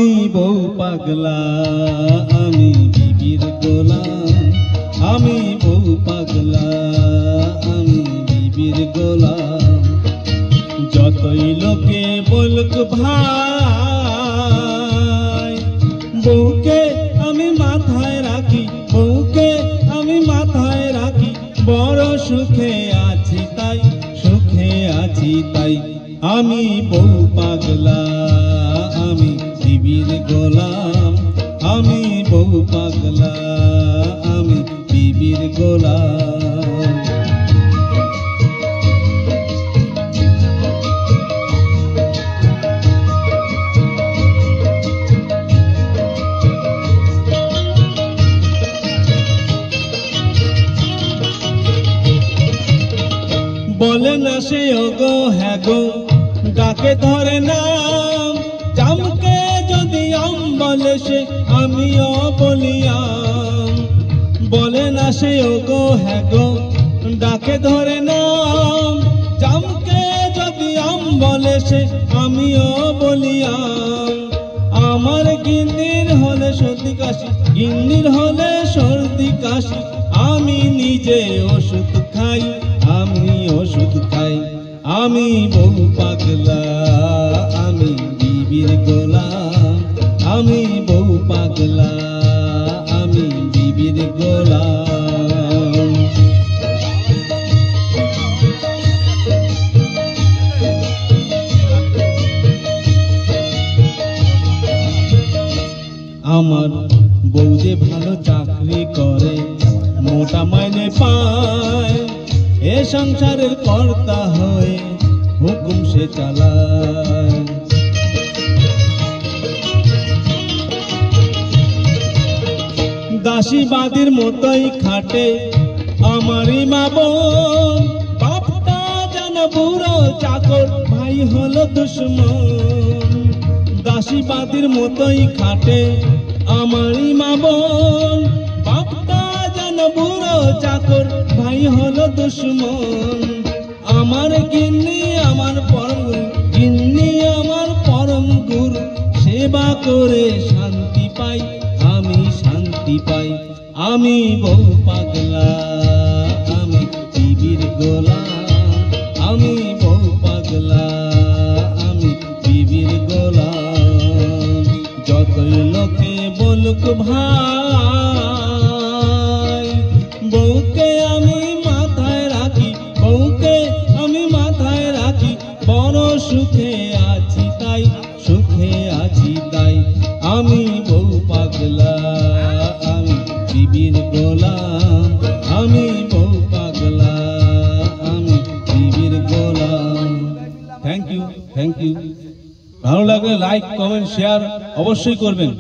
আমি বউ পাগলা আমি বিবির গোলাম আমি বউ পাগলা আমি বিবির গোলাম যতই লোকে বলুক ভাই বউকে আমি মাথায় রাখি বউকে আমি মাথায় রাখি বড় সুখে আছি তাই সুখে আছি তাই আমি বউ পাগলা আমি বিবির গোলাম আমি বউ পাগলা আমি বিবির গোলাম বলে না সে ওগো হ্যাঁ গো ডাকে ধরে নাম জামকে যদি আম বলে সে আমিও বলি আম বলে না সে ওগো হ্যাঁ গো ডাকে ধরে নাম জামকে যদি আম বলে সে আমিও বলি আম আমার গিন্নির হলে সর্দি কাশি গিন্নির হলে সর্দি কাশি আমি নিজে ওষুধ খাই আমি ওষুধ খাই আমি বউ পাগলা আমি বিবির গোলাম আমি বউ পাগলা আমি বিবির গোলাম আমার বউ যে ভালো চাকরি করে মোটা মাইনে পায় এ সংসারের কর্তা হয়ে হুকুম সে চালায় দাসীবাদীর মতোই খাটে আমারই মা বোন বাপটা যেন বুড়ো চাকর ভাই হলো দুশ্মন দাসীবাদীর মতোই খাটে আমারই মা বোন বাপটা যেন বুড়ো চাকর ভাই হলো দুশ্মন আমার গিন্নি আমার পরম গিন্নি আমার পরম গুরু সেবা করে শান্তি পাই আমি শান্তি পাই আমি বউ পাগলা আমি বিবির গোলাম আমি বউ পাগলা আমি বিবির গোলাম যতই লোকে বলুক ভাই বউকে আমি মাথায় রাখি বউকে আমি মাথায় রাখি বড় সুখে আছি তাই সুখে আছি তাই আমি বউ পাগলা আমি বিবির গোলাম আমি বউ পাগলা আমি বিবির গোলাম থ্যাংক ইউ ভালো লাগলে লাইক কমেন্ট শেয়ার অবশ্যই করবেন।